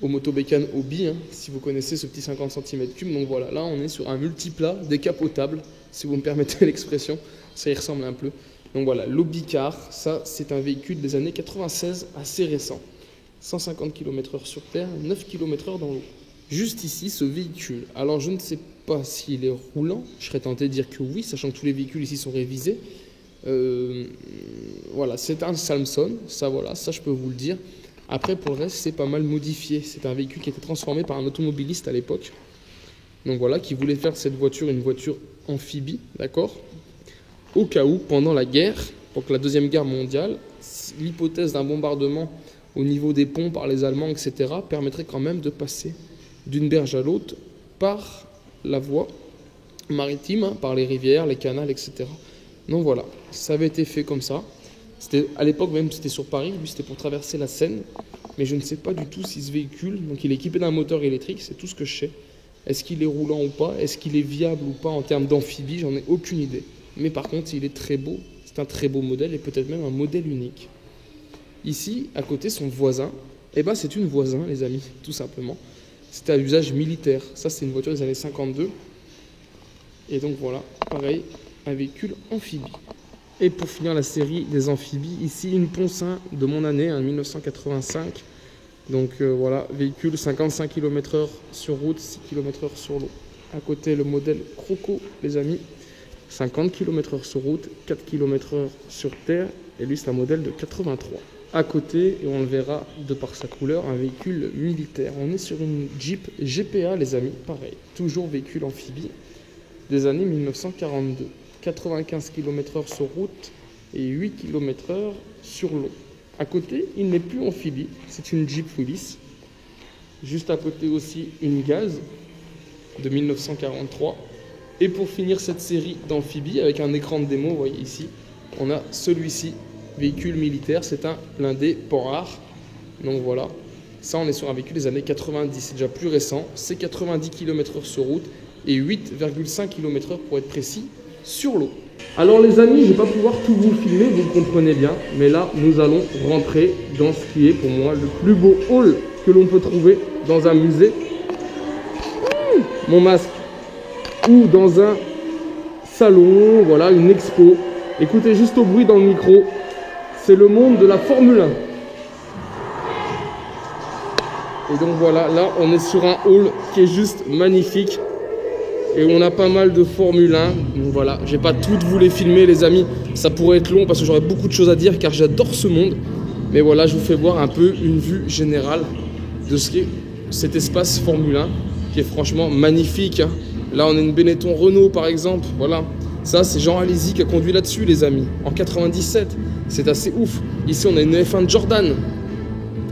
au Motobécane Hobby, hein, si vous connaissez ce petit 50 cm3. Donc voilà, là on est sur un multiplat décapotable, si vous me permettez l'expression, ça y ressemble un peu. Donc voilà, l'Hobby Car, ça c'est un véhicule des années 96 assez récent. 150 km/h sur terre, 9 km/h dans l'eau. Juste ici, ce véhicule. Alors je ne sais pas s'il est roulant, je serais tenté de dire que oui, sachant que tous les véhicules ici sont révisés. Voilà, c'est un Salmson, ça voilà, ça je peux vous le dire. Après pour le reste c'est pas mal modifié, c'est un véhicule qui a été transformé par un automobiliste à l'époque. Donc voilà, qui voulait faire de cette voiture une voiture amphibie, d'accord, au cas où pendant la guerre, donc la deuxième guerre mondiale, l'hypothèse d'un bombardement au niveau des ponts par les Allemands, etc., permettrait quand même de passer d'une berge à l'autre par la voie maritime, hein, par les rivières, les canals, etc. Donc voilà, ça avait été fait comme ça. À l'époque même, c'était sur Paris, lui c'était pour traverser la Seine. Mais je ne sais pas du tout si ce véhicule, donc il est équipé d'un moteur électrique, c'est tout ce que je sais. Est-ce qu'il est roulant ou pas? Est-ce qu'il est viable ou pas en termes d'amphibie? J'en ai aucune idée. Mais par contre, il est très beau, c'est un très beau modèle et peut-être même un modèle unique. Ici, à côté, son voisin, eh ben, c'est une voisin, les amis, tout simplement. C'était à usage militaire. Ça, c'est une voiture des années 52. Et donc voilà, pareil, un véhicule amphibie. Et pour finir la série des amphibies, ici une Poncin de mon année, 1985. Donc voilà, véhicule 55 km/h sur route, 6 km/h sur l'eau. À côté, le modèle Croco, les amis, 50 km/h sur route, 4 km/h sur terre. Et lui, c'est un modèle de 83. À côté, et on le verra de par sa couleur, un véhicule militaire. On est sur une Jeep GPA, les amis, pareil. Toujours véhicule amphibie des années 1942. 95 km/h sur route et 8 km/h sur l'eau. À côté, il n'est plus amphibie, c'est une Jeep Willys. Juste à côté aussi, une Gaz de 1943. Et pour finir cette série d'amphibies, avec un écran de démo, vous voyez ici, on a celui-ci, véhicule militaire, c'est un blindé Panhard. Donc voilà, ça on est sur un véhicule des années 90, c'est déjà plus récent, c'est 90 km/h sur route et 8,5 km/h pour être précis, sur l'eau. Alors les amis, je ne vais pas pouvoir tout vous filmer, vous le comprenez bien, mais là nous allons rentrer dans ce qui est pour moi le plus beau hall que l'on peut trouver dans un musée. Mon masque. Ou dans un salon, voilà, une expo. Écoutez juste au bruit dans le micro, c'est le monde de la Formule 1. Et donc voilà, là on est sur un hall qui est juste magnifique. Et on a pas mal de Formule 1. Donc voilà, je vais pas toutes vous les filmer les amis. Ça pourrait être long parce que j'aurais beaucoup de choses à dire car j'adore ce monde. Mais voilà, je vous fais voir un peu une vue générale de ce qu'est cet espace Formule 1 qui est franchement magnifique, hein. Là on a une Benetton Renault par exemple. Voilà, ça c'est Jean Alési qui a conduit là-dessus les amis. En 97, c'est assez ouf. Ici on a une F1 de Jordan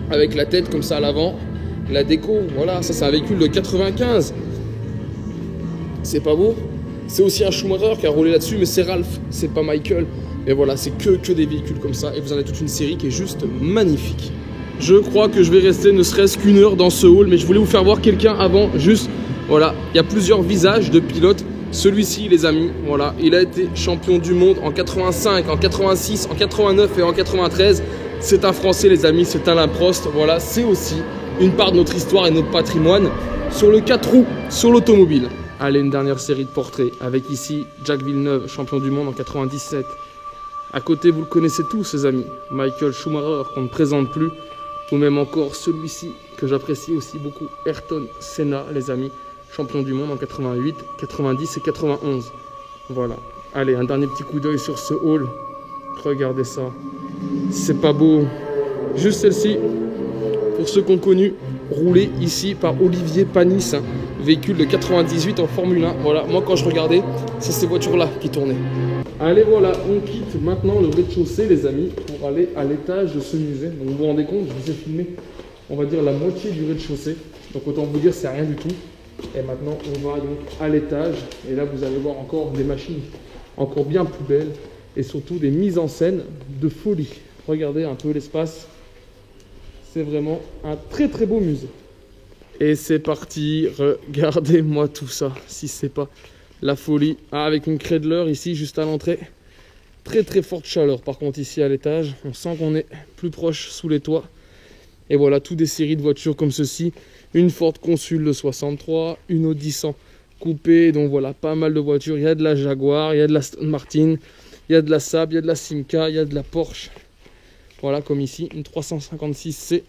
avec la tête comme ça à l'avant. La déco, voilà, ça c'est un véhicule de 95. C'est pas beau? C'est aussi un Schumacher qui a roulé là-dessus, mais c'est Ralph, c'est pas Michael. Et voilà, c'est que des véhicules comme ça. Et vous en avez toute une série qui est juste magnifique. Je crois que je vais rester ne serait-ce qu'une heure dans ce hall, mais je voulais vous faire voir quelqu'un avant, juste, voilà. Il y a plusieurs visages de pilotes. Celui-ci, les amis, voilà, il a été champion du monde en 85, en 86, en 89 et en 93. C'est un Français, les amis, c'est Alain Prost. Voilà, c'est aussi une part de notre histoire et de notre patrimoine sur le 4 roues, sur l'automobile. Allez, une dernière série de portraits avec ici Jacques Villeneuve, champion du monde en 97. À côté, vous le connaissez tous, les amis, Michael Schumacher, qu'on ne présente plus, ou même encore celui-ci que j'apprécie aussi beaucoup, Ayrton Senna, les amis, champion du monde en 88, 90 et 91. Voilà. Allez, un dernier petit coup d'œil sur ce hall. Regardez ça. C'est pas beau. Juste celle-ci, pour ceux qui ont connu, roulée ici par Olivier Panis, hein, véhicule de 98 en Formule 1. Voilà, moi quand je regardais, c'est ces voitures-là qui tournaient. Allez, voilà, on quitte maintenant le rez-de-chaussée, les amis, pour aller à l'étage de ce musée. Donc vous vous rendez compte, je vous ai filmé, on va dire, la moitié du rez-de-chaussée. Donc autant vous dire, c'est rien du tout. Et maintenant, on va donc à l'étage. Et là, vous allez voir encore des machines encore bien plus belles. Et surtout des mises en scène de folie. Regardez un peu l'espace. C'est vraiment un très très beau musée. Et c'est parti, regardez-moi tout ça, si c'est pas la folie. Ah, avec une Kreidler ici, juste à l'entrée. Très très forte chaleur par contre ici à l'étage. On sent qu'on est plus proche sous les toits. Et voilà, toutes des séries de voitures comme ceci. Une Ford Consul de 63, une Audi 100 coupée. Donc voilà, pas mal de voitures. Il y a de la Jaguar, il y a de la Aston Martin, il y a de la Saab, il y a de la Simca, il y a de la Porsche. Voilà, comme ici, une 356C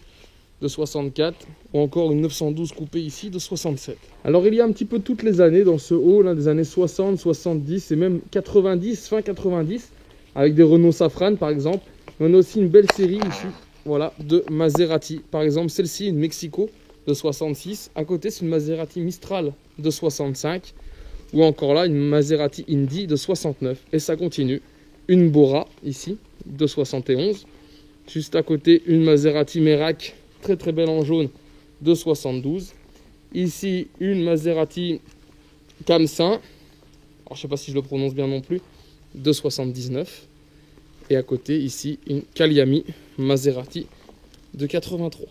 de 64 ou encore une 912 coupée ici de 67. Alors il y a un petit peu toutes les années dans ce hall, hein, des années 60, 70 et même 90, fin 90, avec des Renault Safran par exemple. On a aussi une belle série ici, voilà, de Maserati. Par exemple, celle-ci, une Mexico de 66. À côté, c'est une Maserati Mistral de 65. Ou encore là, une Maserati Indy de 69. Et ça continue. Une Bora ici de 71. Juste à côté, une Maserati Merak, très très belle en jaune, de 72. Ici, une Maserati Camsin, alors je ne sais pas si je le prononce bien non plus, de 79. Et à côté, ici, une Cagliami Maserati de 83.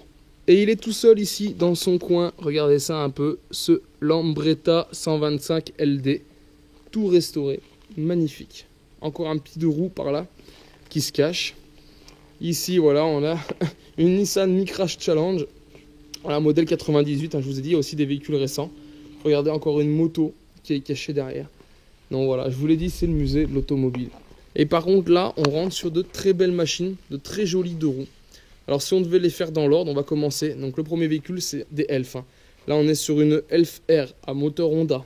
Et il est tout seul ici, dans son coin, regardez ça un peu, ce Lambretta 125 LD, tout restauré, magnifique. Encore un petit deux roues par là, qui se cache. Ici, voilà, on a une Nissan Micra Challenge, voilà, modèle 98, hein, je vous ai dit, il y a aussi des véhicules récents. Regardez, encore une moto qui est cachée derrière. Donc voilà, je vous l'ai dit, c'est le musée de l'automobile. Et par contre, là, on rentre sur de très belles machines, de très jolies deux roues. Alors, si on devait les faire dans l'ordre, on va commencer. Donc, le premier véhicule, c'est des Elf. Hein. Là, on est sur une Elf R à moteur Honda.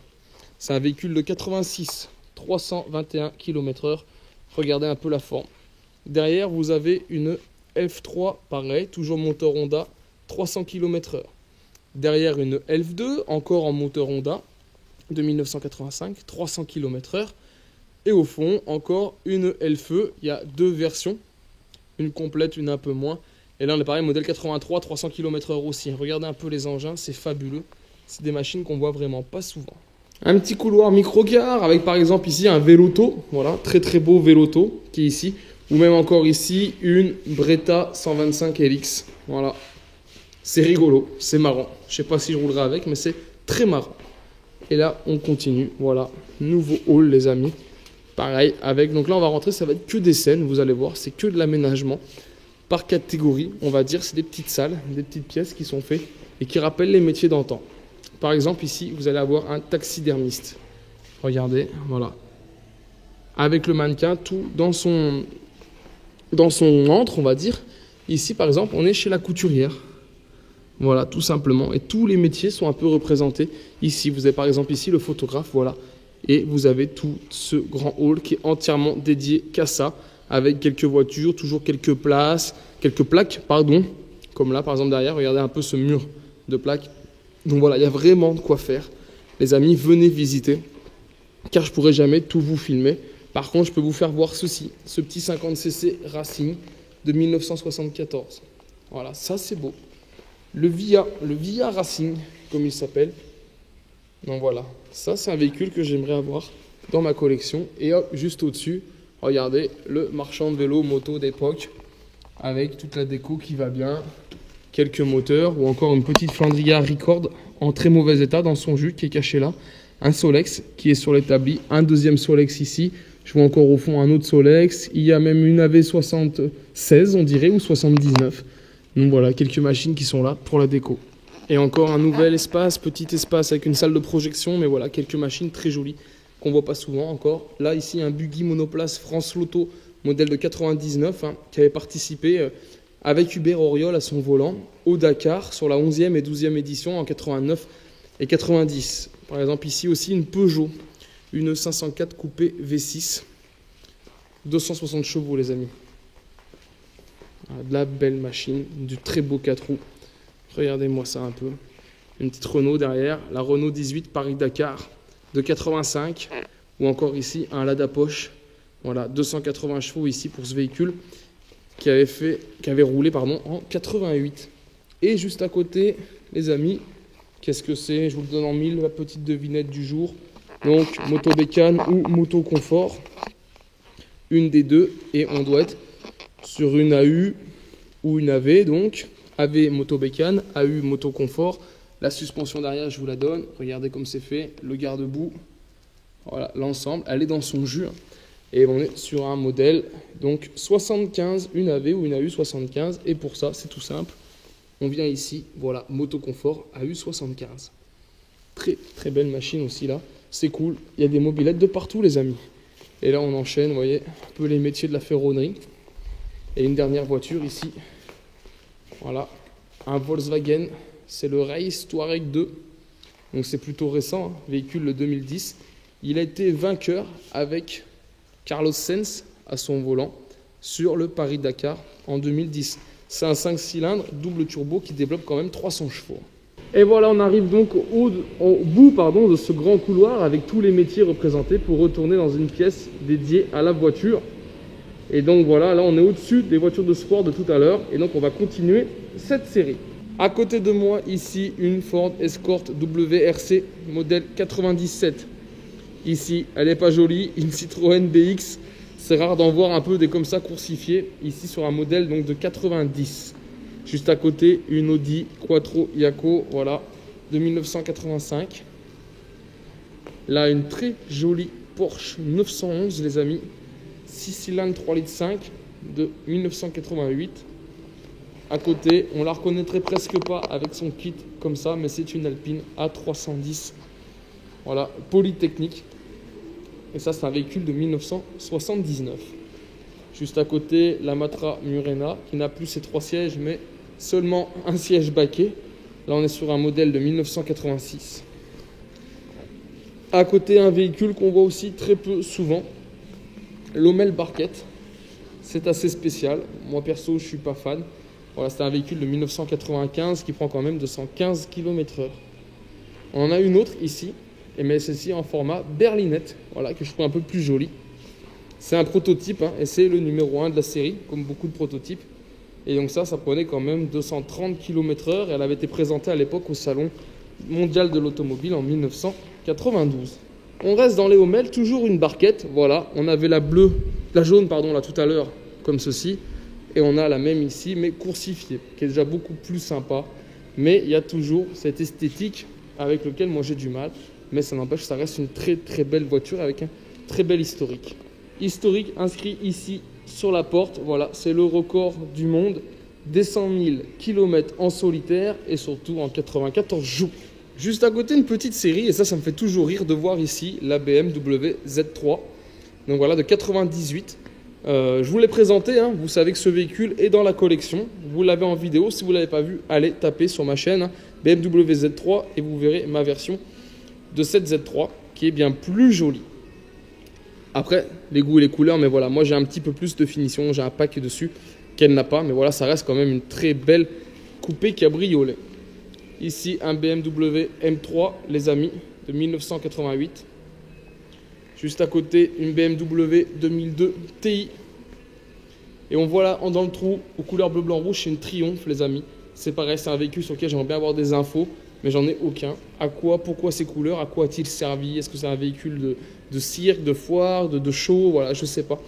C'est un véhicule de 86, 321 km/h. Regardez un peu la forme. Derrière, vous avez une F3, pareil, toujours moteur Honda, 300 km/h. Derrière, une F2, encore en moteur Honda, de 1985, 300 km/h. Et au fond, encore une LFE. Il y a deux versions, une complète, une un peu moins. Et là, on est pareil, modèle 83, 300 km/h aussi. Regardez un peu les engins, c'est fabuleux. C'est des machines qu'on voit vraiment pas souvent. Un petit couloir micro-car avec par exemple ici un Veloto. Voilà, très très beau Veloto qui est ici. Ou même encore ici, une Bretta 125 LX. Voilà. C'est rigolo, c'est marrant. Je ne sais pas si je roulerai avec, mais c'est très marrant. Et là, on continue. Voilà, nouveau hall, les amis. Pareil, avec... Donc là, on va rentrer, ça va être que des scènes, vous allez voir. C'est que de l'aménagement. Par catégorie, on va dire, c'est des petites salles, des petites pièces qui sont faites et qui rappellent les métiers d'antan. Par exemple, ici, vous allez avoir un taxidermiste. Regardez, voilà. Avec le mannequin, tout dans son antre, on va dire. Ici, par exemple, on est chez la couturière. Voilà, tout simplement. Et tous les métiers sont un peu représentés. Ici, vous avez par exemple ici le photographe, voilà. Et vous avez tout ce grand hall qui est entièrement dédié qu'à ça. Avec quelques voitures, toujours quelques plaques, pardon. Comme là, par exemple, derrière, regardez un peu ce mur de plaques. Donc voilà, il y a vraiment de quoi faire. Les amis, venez visiter. Car je ne pourrai jamais tout vous filmer. Par contre, je peux vous faire voir ceci, ce petit 50cc Racing de 1974. Voilà, ça c'est beau. Le Via Racing, comme il s'appelle. Donc voilà, ça c'est un véhicule que j'aimerais avoir dans ma collection. Et hop, juste au-dessus, regardez, le marchand de vélo moto d'époque, avec toute la déco qui va bien, quelques moteurs, ou encore une petite Flandria Record en très mauvais état dans son jus qui est caché là. Un Solex qui est sur l'établi, un deuxième Solex ici. Je vois encore au fond un autre Solex. Il y a même une AV76, on dirait, ou 79. Donc voilà, quelques machines qui sont là pour la déco. Et encore un nouvel espace, petit espace avec une salle de projection. Mais voilà, quelques machines très jolies qu'on voit pas souvent encore. Là, ici, un buggy monoplace France Loto, modèle de 99, hein, qui avait participé avec Hubert Auriol à son volant au Dakar sur la 11e et 12e édition en 89 et 90. Par exemple, ici aussi, une Peugeot. Une 504 coupée V6, 260 chevaux les amis. De la belle machine, du très beau 4 roues. Regardez-moi ça un peu. Une petite Renault derrière, la Renault 18 Paris-Dakar de 85. Ou encore ici un Lada Porsche. Voilà, 280 chevaux ici pour ce véhicule qui avait roulé en 88. Et juste à côté, les amis, qu'est-ce que c'est? Je vous le donne en mille, la petite devinette du jour. Donc, moto bécane ou moto confort, une des deux, et on doit être sur une AU ou une AV, donc AV moto bécane, AU moto confort, La suspension derrière, je vous la donne. Regardez comme c'est fait. Le garde-boue. Voilà, l'ensemble. Elle est dans son jus. Et on est sur un modèle, donc 75, une AV ou une AU75. Et pour ça, c'est tout simple. On vient ici, voilà, Moto Confort AU75. Très, très belle machine aussi là. C'est cool. Il y a des mobylettes de partout, les amis. Et là, on enchaîne, vous voyez, un peu les métiers de la ferronnerie. Et une dernière voiture ici. Voilà, un Volkswagen. C'est le Race Touareg 2. Donc c'est plutôt récent, hein, véhicule le 2010. Il a été vainqueur avec Carlos Sainz à son volant sur le Paris-Dakar en 2010. C'est un 5 cylindres double turbo qui développe quand même 300 chevaux. Et voilà, on arrive donc au bout de ce grand couloir avec tous les métiers représentés pour retourner dans une pièce dédiée à la voiture. Et donc voilà, là on est au-dessus des voitures de sport de tout à l'heure. Et donc on va continuer cette série. À côté de moi, ici, une Ford Escort WRC modèle 97. Ici, elle n'est pas jolie, une Citroën BX. C'est rare d'en voir un peu des comme ça coursifiés. Ici, sur un modèle donc de 90. Juste à côté, une Audi Quattro Iacco, voilà, de 1985. Là, une très jolie Porsche 911, les amis. 6 cylindres 3,5 litres de 1988. À côté, on la reconnaîtrait presque pas avec son kit comme ça, mais c'est une Alpine A310. Voilà, Polytechnique. Et ça, c'est un véhicule de 1979. Juste à côté, la Matra Murena, qui n'a plus ses 3 sièges, mais seulement un siège baquet. Là, on est sur un modèle de 1986. À côté, un véhicule qu'on voit aussi très peu souvent, l'Hommel Barquette. C'est assez spécial. Moi, perso, je ne suis pas fan. Voilà, c'est un véhicule de 1995 qui prend quand même 215 km/h. On en a une autre ici, mais celle-ci en format berlinette, voilà, que je trouve un peu plus jolie. C'est un prototype, hein, et c'est le numéro 1 de la série, comme beaucoup de prototypes. Et donc ça prenait quand même 230 km/h, et elle avait été présentée à l'époque au Salon mondial de l'automobile en 1992. On reste dans les Hommel, toujours une barquette, voilà. On avait la jaune, là tout à l'heure, comme ceci. Et on a la même ici, mais coursifiée, qui est déjà beaucoup plus sympa. Mais il y a toujours cette esthétique avec laquelle moi j'ai du mal. Mais ça n'empêche, ça reste une très très belle voiture avec un très bel historique. Historique inscrit ici sur la porte. Voilà, c'est le record du monde des 100 000 km en solitaire et surtout en 94 jours. Juste à côté, une petite série, et ça me fait toujours rire de voir ici la BMW Z3. Donc voilà, de 98. Je vous l'ai présenté, hein. Vous savez que ce véhicule est dans la collection. Vous l'avez en vidéo. Si vous ne l'avez pas vu, allez taper sur ma chaîne, hein, BMW Z3, et vous verrez ma version de cette Z3 qui est bien plus jolie. Après, les goûts et les couleurs, mais voilà, moi j'ai un petit peu plus de finition, j'ai un pack dessus qu'elle n'a pas, mais voilà, ça reste quand même une très belle coupé cabriolet. Ici, un BMW M3, les amis, de 1988. Juste à côté, une BMW 2002 Ti. Et on voit là, dans le trou, aux couleurs bleu, blanc, rouge, c'est une Triumph, les amis. C'est pareil, c'est un véhicule sur lequel j'aimerais bien avoir des infos, mais j'en ai aucun. À quoi, pourquoi ces couleurs, à quoi a-t-il servi? Est-ce que c'est un véhicule de cirque, de foire, de show? Voilà, je sais pas.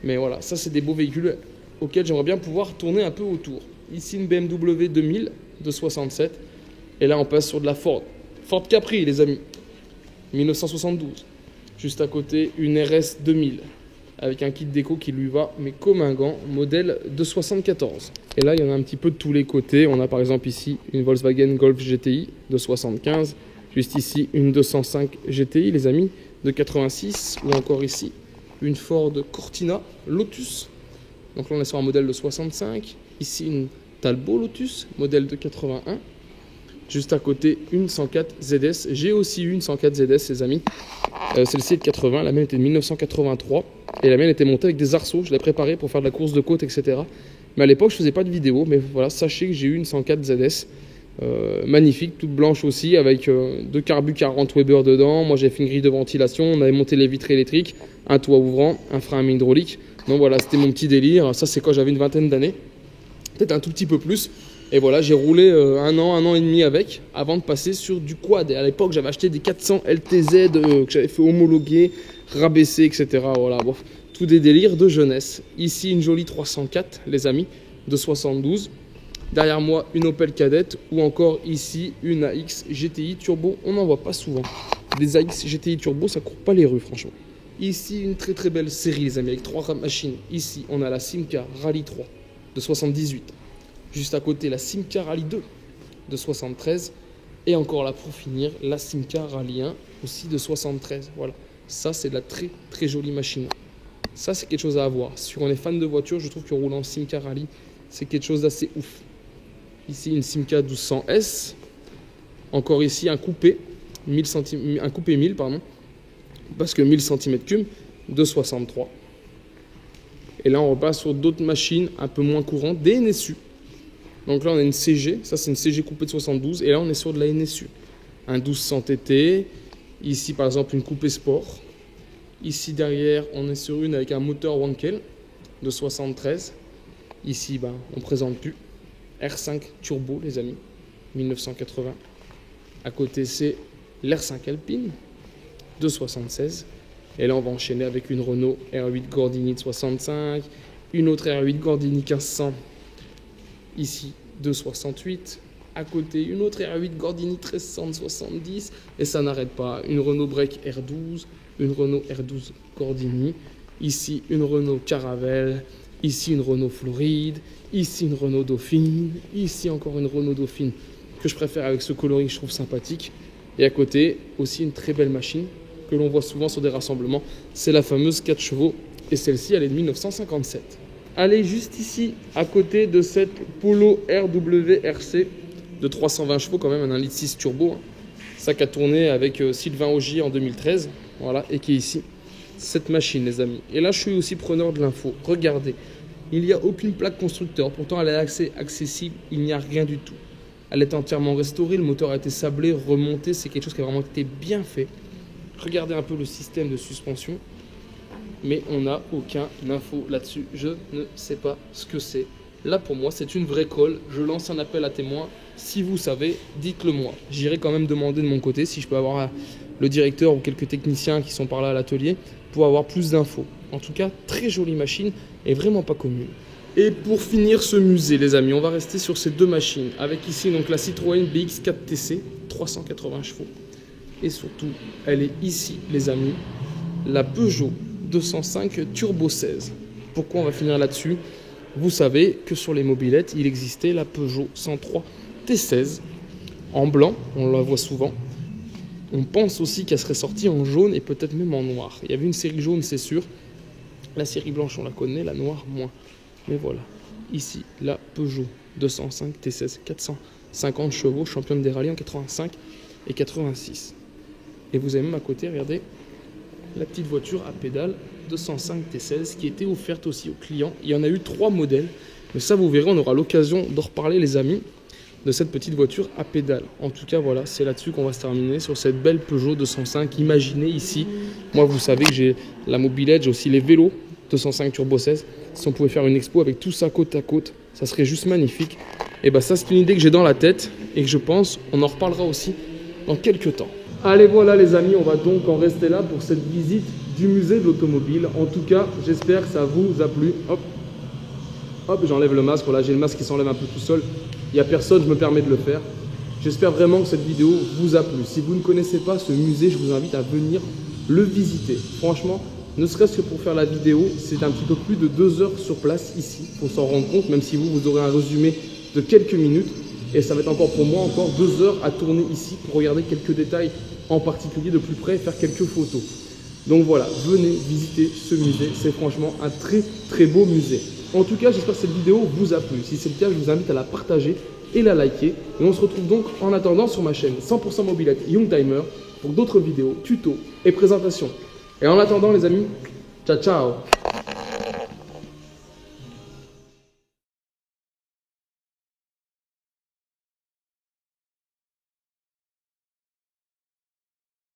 Mais voilà, ça c'est des beaux véhicules auxquels j'aimerais bien pouvoir tourner un peu autour. Ici, une BMW 2000 de 67. Et là, on passe sur de la Ford. Ford Capri, les amis. 1972. Juste à côté, une RS 2000. Avec un kit déco qui lui va, mais comme un gant, modèle de 74. Et là, il y en a un petit peu de tous les côtés. On a par exemple ici une Volkswagen Golf GTI de 75. Juste ici, une 205 GTI, les amis, de 86. Ou encore ici, une Ford Cortina Lotus. Donc là, on est sur un modèle de 65. Ici, une Talbot Lotus, modèle de 81. Juste à côté, une 104 ZS. J'ai aussi eu une 104 ZS, les amis. Celle-ci est de 80, la mienne était de 1983. Et la mienne était montée avec des arceaux. Je l'ai préparée pour faire de la course de côte, etc. Mais à l'époque, je ne faisais pas de vidéo. Mais voilà, sachez que j'ai eu une 104 ZS. Magnifique, toute blanche aussi, avec deux carbu 40 Weber dedans. Moi, j'ai fait une grille de ventilation. On avait monté les vitres électriques, un toit ouvrant, un frein à main hydraulique. Donc voilà, c'était mon petit délire. Ça, c'est quand j'avais une vingtaine d'années. Peut-être un tout petit peu plus. Et voilà, j'ai roulé un an et demi avec, avant de passer sur du quad. Et à l'époque, j'avais acheté des 400 LTZ que j'avais fait homologuer, rabaisser, etc. Voilà, bon, tout des délires de jeunesse. Ici, une jolie 304, les amis, de 72. Derrière moi, une Opel Kadett ou encore ici, une AX GTI Turbo. On n'en voit pas souvent. Des AX GTI Turbo, ça court pas les rues, franchement. Ici, une très très belle série, les amis, avec 3 machines. Ici, on a la Simca Rally 3 de 78. Juste à côté, la Simca Rally 2 de 73. Et encore là, pour finir, la Simca Rally 1 aussi de 73. Voilà, ça, c'est de la très très jolie machine. Ça, c'est quelque chose à avoir. Si on est fan de voiture, je trouve que rouler en Simca Rally, c'est quelque chose d'assez ouf. Ici, une Simca 1200S. Encore ici, un coupé, 1000, pardon. Parce que 1000 cm3 de 63. Et là, on repasse sur d'autres machines un peu moins courantes, des NSU. Donc là, on a une CG. Ça, c'est une CG coupée de 72. Et là, on est sur de la NSU. Un 1200 TT. Ici, par exemple, une coupée sport. Ici, derrière, on est sur une avec un moteur Wankel de 73. Ici, ben, on ne présente plus. R5 Turbo, les amis, 1980. À côté, c'est l'R5 Alpine de 76. Et là, on va enchaîner avec une Renault R8 Gordini de 65. Une autre R8 Gordini 1500, ici, de 68. À côté, une autre R8 Gordini 1300 de 70. Et ça n'arrête pas. Une Renault Break R12. Une Renault R12 Gordini. Ici, une Renault Caravelle. Ici, une Renault Floride. Ici, une Renault Dauphine. Ici, encore une Renault Dauphine que je préfère avec ce coloris que je trouve sympathique. Et à côté, aussi une très belle machine que l'on voit souvent sur des rassemblements. C'est la fameuse 4 chevaux. Et celle-ci, elle est de 1957. Allez, juste ici, à côté de cette Polo RWRC de 320 chevaux, quand même, un 1,6 litre turbo. Hein. Ça qui a tourné avec Sylvain Augier en 2013. Voilà, et qui est ici. Cette machine, les amis. Et là, je suis aussi preneur de l'info. Regardez, il n'y a aucune plaque constructeur. Pourtant, elle est assez accessible. Il n'y a rien du tout. Elle est entièrement restaurée. Le moteur a été sablé, remonté. C'est quelque chose qui a vraiment été bien fait. Regardez un peu le système de suspension. Mais on n'a aucun info là-dessus. Je ne sais pas ce que c'est. Là, pour moi, c'est une vraie colle. Je lance un appel à témoins. Si vous savez, dites-le moi. J'irai quand même demander de mon côté si je peux avoir le directeur ou quelques techniciens qui sont par là à l'atelier pour avoir plus d'infos. En tout cas, très jolie machine et vraiment pas commune. Et pour finir ce musée, les amis, on va rester sur ces deux machines. Avec ici donc la Citroën BX4 TC, 380 chevaux. Et surtout, elle est ici, les amis, la Peugeot 205 Turbo 16. Pourquoi on va finir là-dessus? Vous savez que sur les mobylettes, il existait la Peugeot 103 T16 en blanc, on la voit souvent. On pense aussi qu'elle serait sortie en jaune et peut-être même en noir. Il y avait une série jaune, c'est sûr. La série blanche, on la connaît, la noire, moins. Mais voilà, ici, la Peugeot 205 T16, 450 chevaux, championne des rallyes en 85 et 86. Et vous avez même à côté, regardez, la petite voiture à pédale 205 T16 qui était offerte aussi aux clients. Il y en a eu 3 modèles, mais ça vous verrez, on aura l'occasion d'en reparler, les amis, de cette petite voiture à pédale. En tout cas, voilà, c'est là-dessus qu'on va se terminer, sur cette belle Peugeot 205. Imaginez ici, moi vous savez que j'ai la mobilette, j'ai aussi les vélos 205 Turbo 16. Si on pouvait faire une expo avec tout ça côte à côte, ça serait juste magnifique. Et bah ça, c'est une idée que j'ai dans la tête et que je pense, on en reparlera aussi dans quelques temps. Allez, voilà les amis, on va donc en rester là pour cette visite du musée de l'automobile. En tout cas, j'espère que ça vous a plu. Hop, hop, j'enlève le masque. Voilà, j'ai le masque qui s'enlève un peu tout seul. Il n'y a personne, je me permets de le faire. J'espère vraiment que cette vidéo vous a plu. Si vous ne connaissez pas ce musée, je vous invite à venir le visiter. Franchement, ne serait-ce que pour faire la vidéo, c'est un petit peu plus de 2 heures sur place ici. Il faut s'en rendre compte, même si vous aurez un résumé de quelques minutes. Et ça va être encore pour moi, encore 2 heures à tourner ici pour regarder quelques détails en particulier de plus près et faire quelques photos. Donc voilà, venez visiter ce musée. C'est franchement un très très beau musée. En tout cas, j'espère que cette vidéo vous a plu. Si c'est le cas, je vous invite à la partager et la liker. Et on se retrouve donc en attendant sur ma chaîne 100% Mobilette Youngtimer pour d'autres vidéos, tutos et présentations. Et en attendant les amis, ciao ciao!